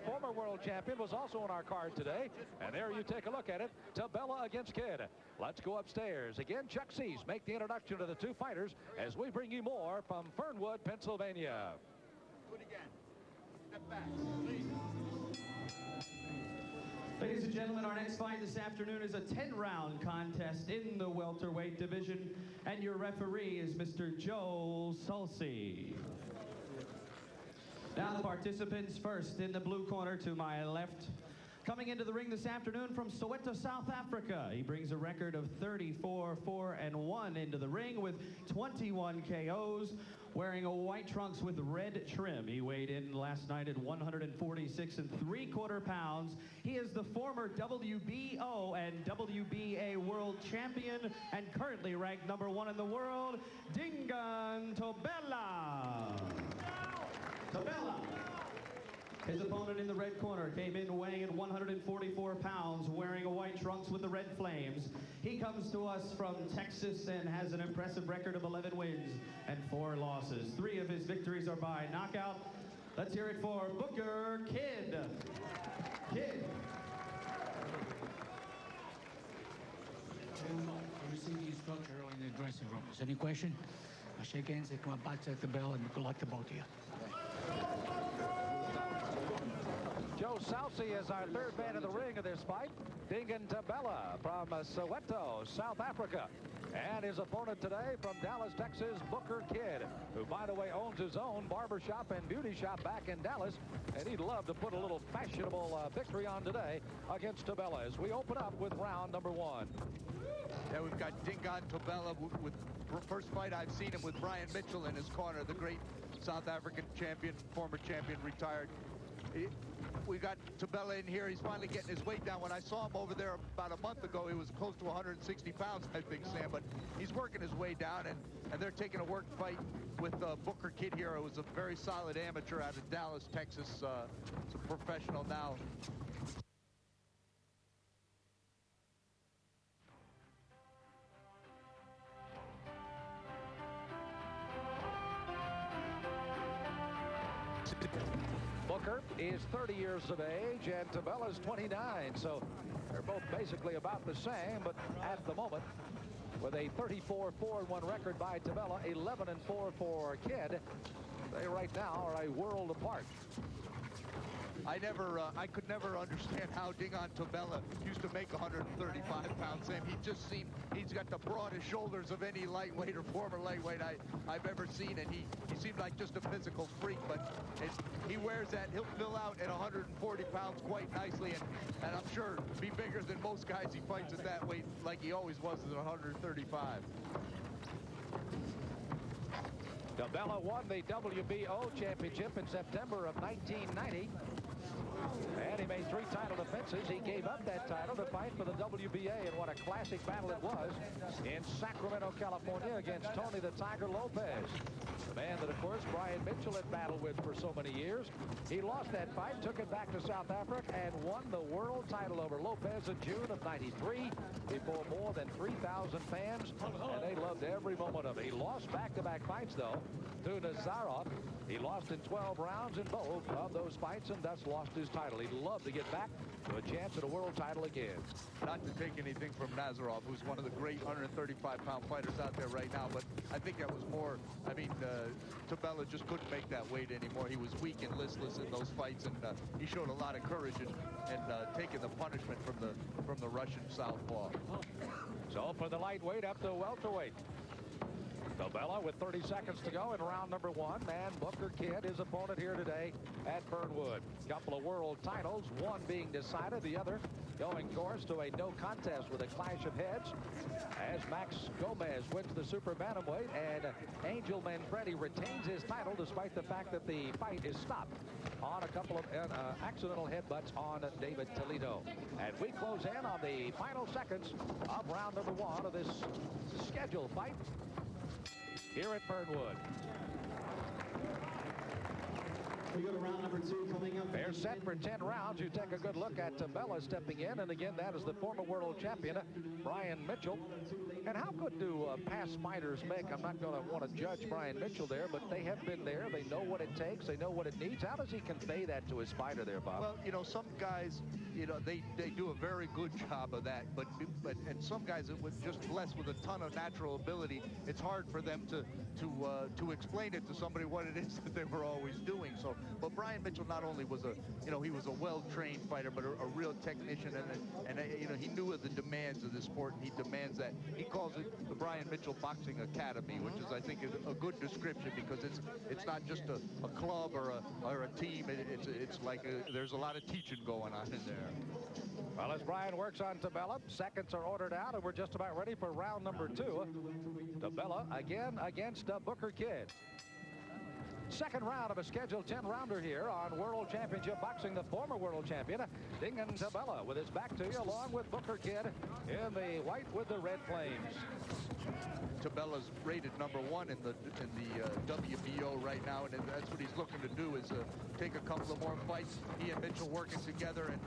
former world champion, was also on our card today. And there you take a look at it. Thobela against Kidd. Let's go upstairs. Again, Chuck Cease make the introduction to the two fighters as we bring you more from Fernwood, Pennsylvania. Good again. Step back, please. Ladies and gentlemen, our next fight this afternoon is a 10-round contest in the welterweight division, and your referee is Mr. Joe Sulci. Now the participants first in the blue corner to my left. Coming into the ring this afternoon from Soweto, South Africa. He brings a record of 34-4-1 into the ring with 21 KOs, wearing a white trunks with red trim. He weighed in last night at 146 3/4 pounds. He is the former WBO and WBA world champion and currently ranked #1 in the world, Dingaan Thobela. Thobela. His opponent in the red corner came in weighing at 144 pounds, wearing a white trunks with the red flames. He comes to us from Texas and has an impressive record of 11 wins and 4 losses. 3 of his victories are by knockout. Let's hear it for Booker Kidd. Kidd. I received the instruction early in the dressing room. Is there any question? I shake hands, they come up, back at the bell, and good luck to both of you. Joe Sulci is our third man in the ring of this fight. Dingaan Thobela from Soweto, South Africa. And his opponent today from Dallas, Texas, Booker Kidd, who, by the way, owns his own barbershop and beauty shop back in Dallas. And he'd love to put a little fashionable victory on today against Thobela as we open up with round number 1. Yeah, we've got Dingaan Thobela with first fight I've seen him with Brian Mitchell in his corner, the great South African champion, former champion, retired. We got Thobela in here. He's finally getting his weight down. When I saw him over there about a month ago, he was close to 160 pounds, I think, Sam. But he's working his way down, and they're taking a work fight with Booker Kidd here. It was a very solid amateur out of Dallas, Texas. It's a professional now. Booker is 30 years of age and Thobela's 29, so they're both basically about the same, but at the moment, with a 34-4-1 record by Thobela, 11-4 for Kidd, they right now are a world apart. I could never understand how Dingaan Thobela used to make 135 pounds, Sam. He just seemed, he's got the broadest shoulders of any lightweight or former lightweight I've ever seen, and he seemed like just a physical freak, but he wears that, he'll fill out at 140 pounds quite nicely, and I'm sure be bigger than most guys he fights at that weight like he always was at 135. Thobela won the WBO championship in September of 1990. And he made 3 title defenses. He gave up that title to fight for the WBA, and what a classic battle it was in Sacramento, California against Tony the Tiger Lopez. The man that, of course, Brian Mitchell had battled with for so many years. He lost that fight, took it back to South Africa, and won the world title over Lopez in June of '93 before more than 3,000 fans, and they loved every moment of it. He lost back-to-back fights, though, to Nazarov. He lost in 12 rounds in both of those fights and thus lost his title. He'd love to get back to a chance at a world title again. Not to take anything from Nazarov, who's one of the great 135-pound fighters out there right now, but I think that was more, I mean, Thobela just couldn't make that weight anymore. He was weak and listless in those fights, and he showed a lot of courage and taking the punishment from the Russian southpaw. So for the lightweight up to welterweight. Thobela with 30 seconds to go in round number 1, and Booker Kidd, his opponent here today at Fernwood. Couple of world titles, one being decided, the other going course to a no contest with a clash of heads as Max Gomez wins the super bantamweight and Angel Manfredi retains his title despite the fact that the fight is stopped on a couple of accidental headbutts on David Toledo. And we close in on the final seconds of round number 1 of this scheduled fight here at Fernwood. We go to round number 2 coming up. They're set for 10 rounds. You take a good look at Thobela stepping in. And again, that is the former world champion, Brian Mitchell. And how good do past fighters make? I'm not going to want to judge Brian Mitchell there, but they have been there. They know what it takes. They know what it needs. How does he convey that to his fighter there, Bob? Well, you know, some guys, you know, they do a very good job of that. But and some guys that were just blessed with a ton of natural ability, it's hard for them to explain it to somebody what it is that they were always doing. So, but Brian Mitchell not only was a, you know, he was a well-trained fighter, but a real technician, and you know, he knew of the demands of the sport, and he demands that. He calls it the Brian Mitchell Boxing Academy, which is, I think, is a good description, because it's not just a club or a team. It's like there's a lot of teaching going on in there. Well, as Brian works on Thobela, seconds are ordered out, and we're just about ready for round number 2. Thobela again against Booker Kidd. Second round of a scheduled 10-rounder here on World Championship Boxing. The former world champion, Dingaan Thobela, with his back to you, along with Booker Kidd in the white with the red flames. Thobela's rated #1 in the WBO right now, and that's what he's looking to do, is take a couple of more fights. He and Mitchell working together, and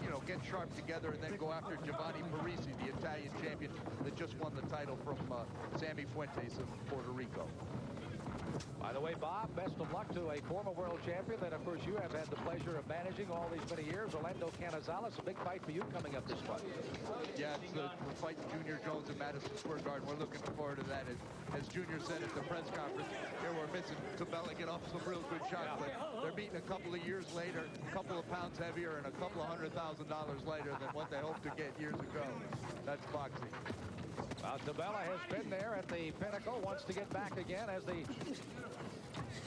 you know, get sharp together, and then go after Giovanni Parisi, the Italian champion that just won the title from Sammy Fuentes of Puerto Rico. By the way, Bob, best of luck to a former world champion that, of course, you have had the pleasure of managing all these many years, Orlando Canizales. A big fight for you coming up this month. Yeah, it's the fight Junior Jones in Madison Square Garden. We're looking forward to that. As Junior said at the press conference, here we're missing Thobela get off some real good shots, but they're meeting a couple of years later, a couple of pounds heavier, and a couple of $100,000 lighter than what they hoped to get years ago. That's boxing. Well, Thobela has been there at the pinnacle, wants to get back again as the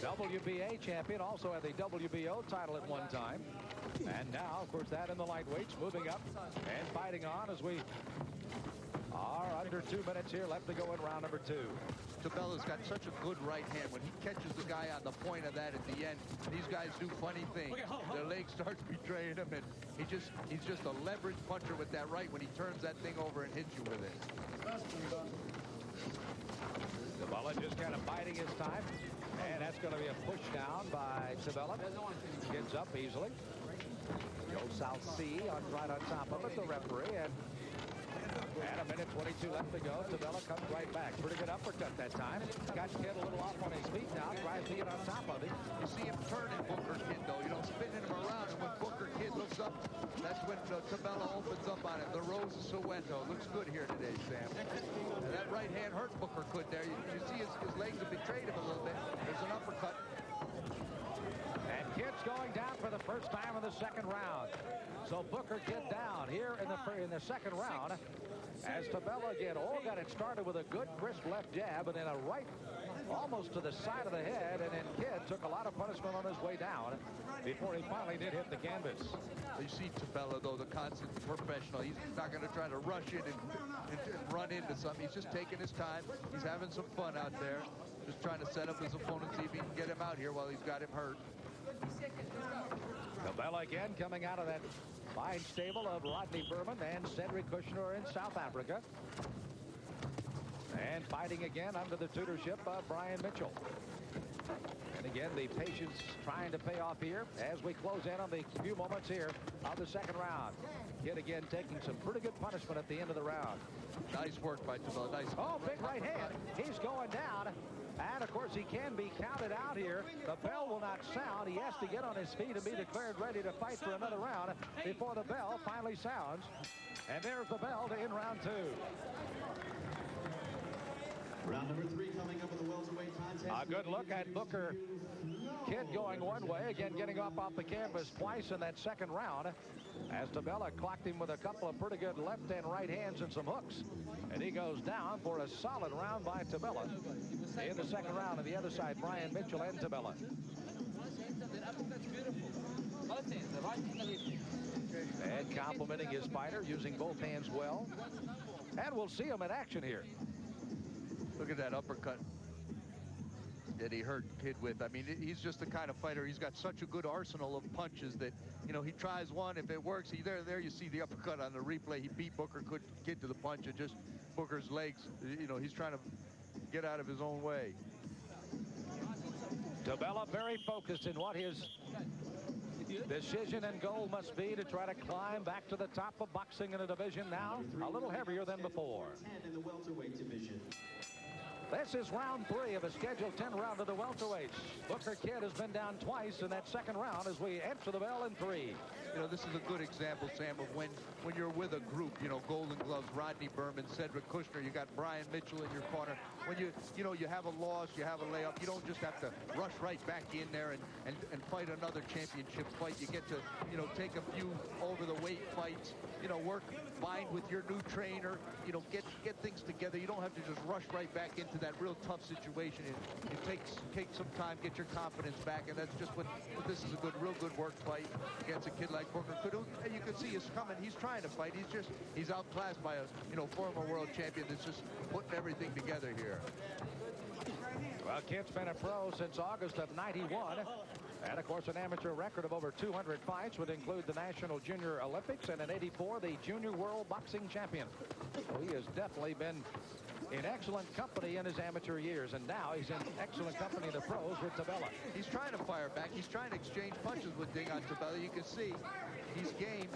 WBA champion, also had the WBO title at one time. And now, of course, that in the lightweights, moving up and fighting on as we are under 2 minutes here left to go in round number 2. Thobela's got such a good right hand. When he catches the guy on the point of that at the end, these guys do funny things. Their leg starts betraying him, and he's just a leverage puncher with that right when he turns that thing over and hits you with it. Thobela just kind of biding his time, and that's going to be a push down by Thobela. Gets up easily. Joe South Sea right on top of it, the referee, and a minute 22 left to go. Thobela comes right back. Pretty good uppercut that time. Got Kidd a little off on his feet now. Tries to get on top of him. You see him turning Booker Kidd, though. You know, spinning him around, and when Booker Kidd looks up, that's when Thobela opens up on it. The Rose of Soweto. Looks good here today, Sam. And that right hand hurt Booker Kidd there. You see his legs have betrayed him a little bit. There's an uppercut. And Kidd's going down for the first time in the second round. So Booker Kidd down here in the second round. As Thobela again, got it started with a good crisp left jab, and then a right almost to the side of the head, and then Kidd took a lot of punishment on his way down before he finally did hit the canvas. You see Thobela, though, the constant professional. He's not going to try to rush in and run into something. He's just taking his time. He's having some fun out there. Just trying to set up his opponent, see if he can get him out here while he's got him hurt. Thobela again coming out of that fine stable of Rodney Berman and Cedric Kushner in South Africa. And fighting again under the tutorship of Brian Mitchell. And again, the patience trying to pay off here as we close in on the few moments here of the second round. Kidd again taking some pretty good punishment at the end of the round. Nice work by Thobela. Nice. Oh, big right hand. He's going down. And, of course, he can be counted out here. The bell will not sound. He has to get on his feet and be declared ready to fight for another round before the bell finally sounds. And there's the bell to end round 2. Round number 3 coming up in the welterweight contest. A good look at Booker Kidd going one way, again getting up off the canvas twice in that second round, as Thobela clocked him with a couple of pretty good left and right hands and some hooks. And he goes down for a solid round by Thobela. In the second round, on the other side, Brian Mitchell and Thobela. And complimenting his fighter, using both hands well. And we'll see him in action here. Look at that uppercut that he hurt Kidd with. I mean, he's just the kind of fighter. He's got such a good arsenal of punches that, you know, he tries one. If it works, there you see the uppercut on the replay. He beat Booker Kidd to the punch, and just Booker's legs, you know, he's trying to get out of his own way. Thobela very focused in what his decision and goal must be to try to climb back to the top of boxing in a division now a little heavier than before. In the welterweight division. This is round 3 of a scheduled 10 round of the welterweights. Booker Kidd has been down twice in that second round as we answer the bell in 3. You know, this is a good example, Sam, of when you're with a group, you know, Golden Gloves, Rodney Berman, Cedric Kushner, you got Brian Mitchell in your corner. When you have a loss, you have a layup, you don't just have to rush right back in there and fight another championship fight. You get to, you know, take a few over the weight fights, you know, work, bind with your new trainer, you know, get things together. You don't have to just rush right back into that real tough situation. It take some time, get your confidence back, and that's just what this is a real good work fight against a kid like Booker. And you can see he's coming. He's trying to fight. He's outclassed by a, you know, former world champion that's just putting everything together here. Well, Kidd's been a pro since August of '91. And, of course, an amateur record of over 200 fights would include the National Junior Olympics and in '84, the Junior World Boxing Champion. So he has definitely been in excellent company in his amateur years, and now he's in excellent company in the pros with Thobela. He's trying to fire back. He's trying to exchange punches with Dingaan Thobela. You can see he's game.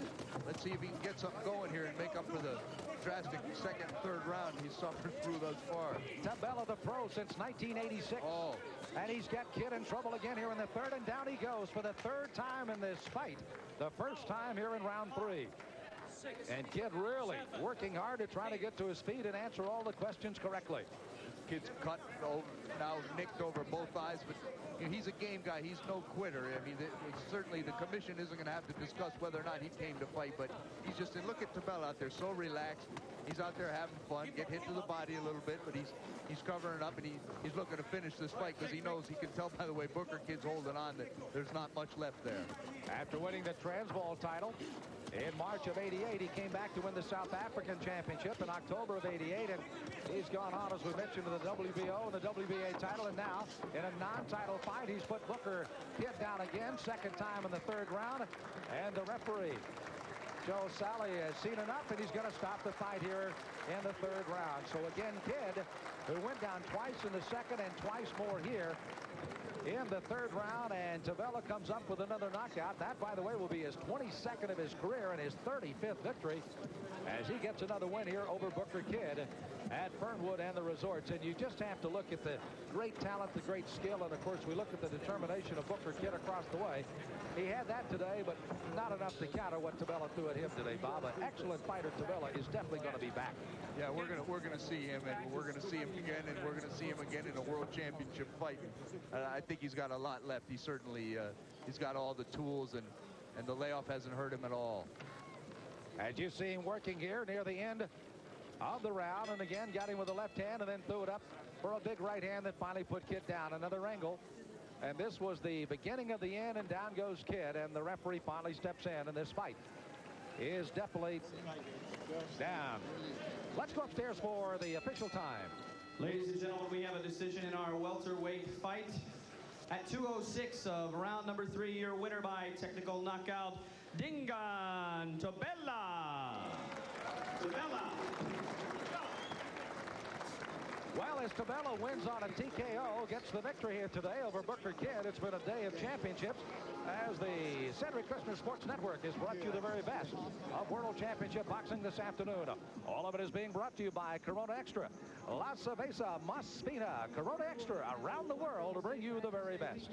Let's see if he can get something going here and make up for the drastic second and third round he's suffered through thus far. Thobela, the pro since 1986. Oh. And he's got Kidd in trouble again here in the third, and down he goes for the third time in this fight. The first time here in round 3. And Kidd really working hard to try to get to his feet and answer all the questions correctly. Kidd's cut over, now nicked over both eyes, but you know, he's a game guy. He's no quitter. I mean, certainly the commission isn't going to have to discuss whether or not he came to fight, but he's just, and look at Thobela out there, so relaxed. He's out there having fun, get hit to the body a little bit, but he's covering up, and he's looking to finish this fight because he knows, he can tell by the way Booker Kidd's holding on that there's not much left there. After winning the Transvaal title in March of '88, he came back to win the South African Championship in October of '88, and he's gone on, as we mentioned, to the WBO and the WBA title, and now in a non-title fight, he's put Booker Kidd down again, second time in the third round, and the referee, Joe Sally, has seen enough, and he's going to stop the fight here in the third round. So again, Kidd, who went down twice in the second and twice more here in the third round, and Thobela comes up with another knockout. That, by the way, will be his 22nd of his career and his 35th victory as he gets another win here over Booker Kidd at Fernwood and the Resorts. And you just have to look at the great talent, the great skill, and of course we look at the determination of Booker Kidd across the way. He had that today, but not enough to counter what Thobela threw at him today, Bob. An excellent fighter. Thobela is definitely going to be back. Yeah, we're gonna see him, and we're gonna see him again, and we're gonna see him again in a world championship fight. I think he's got a lot left. He certainly he's got all the tools, and the layoff hasn't hurt him at all. As you see him working here near the end of the round, and again got him with the left hand and then threw it up for a big right hand that finally put Kidd down. Another angle, and this was the beginning of the end, and down goes Kidd, and the referee finally steps in, and this fight is definitely down. Let's go upstairs for the official time. Ladies and gentlemen, we have a decision in our welterweight fight. At 2:06 of round number 3, your winner by technical knockout, Dingaan Thobela. Well, as Thobela wins on a TKO, gets the victory here today over Booker Kidd. It's been a day of championships as the Cedric Kushner Sports Network has brought you the very best of World Championship Boxing this afternoon. All of it is being brought to you by Corona Extra, La Cerveza Más Fina, Corona Extra, around the world to bring you the very best.